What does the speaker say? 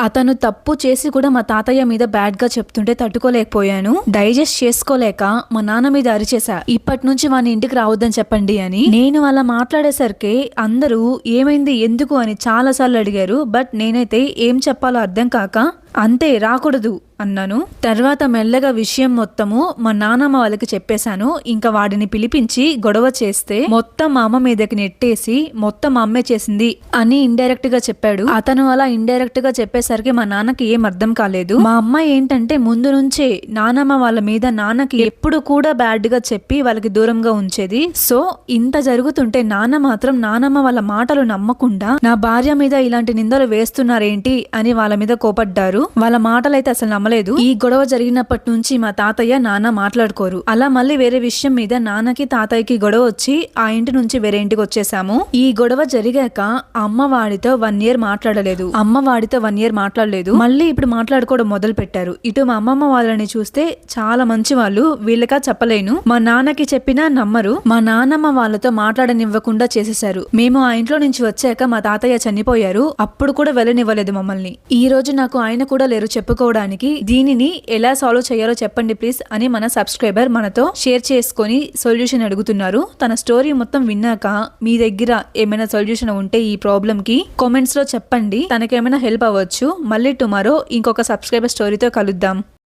అతను తప్పు చేసి కూడా మా తాతయ్య మీద బ్యాడ్ గా చెప్తుంటే తట్టుకోలేకపోయాను. డైజెస్ట్ చేసుకోలేక మా నాన్న మీద అరిచేసా, ఇప్పటి నుంచి వాని ఇంటికి రావద్దని చెప్పండి అని. నేను అలా మాట్లాడేసరికి అందరూ ఏమైంది ఎందుకు అని చాలా సార్లు అడిగారు. బట్ నేనైతే ఏం చెప్పాలో అర్థం కాక అంతే రాకూడదు అన్నాను. తర్వాత మెల్లగా విషయం మొత్తము మా నాన్నమ్మ వాళ్ళకి చెప్పేశాను. ఇంకా వాడిని పిలిపించి గొడవ చేస్తే మొత్తం మా అమ్మ మీదకి నెట్టేసి మొత్తం మా అమ్మే చేసింది అని ఇండైరెక్ట్ గా చెప్పాడు. అతను అలా ఇండైరెక్ట్ గా చెప్పేసరికి మా నాన్నకి ఏం అర్థం కాలేదు. మా అమ్మ ఏంటంటే ముందు నుంచే నానమ్మ వాళ్ళ మీద నాన్నకి ఎప్పుడు కూడా బ్యాడ్ గా చెప్పి వాళ్ళకి దూరంగా ఉంచేది. సో ఇంత జరుగుతుంటే నాన్న మాత్రం నానమ్మ వాళ్ళ మాటలు నమ్మకుండా నా భార్య మీద ఇలాంటి నిందలు వేస్తున్నారేంటి అని వాళ్ళ మీద కోపడ్డారు. వాళ్ళ మాటలైతే అసలు నమ్మలేదు. ఈ గొడవ జరిగినప్పటి నుంచి మా తాతయ్య నాన్న మాట్లాడుకోరు. అలా మళ్ళీ వేరే విషయం మీద నాన్నకి తాతయ్యకి గొడవ వచ్చి ఆ ఇంటి నుంచి వేరే ఇంటికి వచ్చేసాము. ఈ గొడవ జరిగాక అమ్మ వాడితో 1 year మాట్లాడలేదు. అమ్మ వాడితో 1 year మాట్లాడలేదు. మళ్ళీ ఇప్పుడు మాట్లాడుకోవడం మొదలు పెట్టారు. ఇటు మా అమ్మమ్మ వాళ్ళని చూస్తే చాలా మంచి వాళ్ళు, వీళ్ళకా చెప్పలేను. మా నాన్నకి చెప్పినా నమ్మరు. మా నాన్నమ్మ వాళ్ళతో మాట్లాడనివ్వకుండా చేసేశారు. మేము ఆ ఇంట్లో నుంచి వచ్చాక మా తాతయ్య చనిపోయారు. అప్పుడు కూడా వెళ్ళనివ్వలేదు మమ్మల్ని. ఈ రోజు నాకు ఆయన కూడా లేరు చెప్పుకోవడానికి. దీనిని ఎలా సాల్వ్ చేయాలో చెప్పండి ప్లీజ్ అని మన సబ్స్క్రైబర్ మనతో షేర్ చేసుకొని సొల్యూషన్ అడుగుతున్నారు. తన స్టోరీ మొత్తం విన్నాక మీ దగ్గర ఏమైనా సొల్యూషన్ ఉంటే ఈ ప్రాబ్లం కి కామెంట్స్ లో చెప్పండి. తనకేమైనా హెల్ప్ అవ్వచ్చు. మళ్ళీ టుమారో ఇంకొక సబ్స్క్రైబర్ స్టోరీతో కలుద్దాం.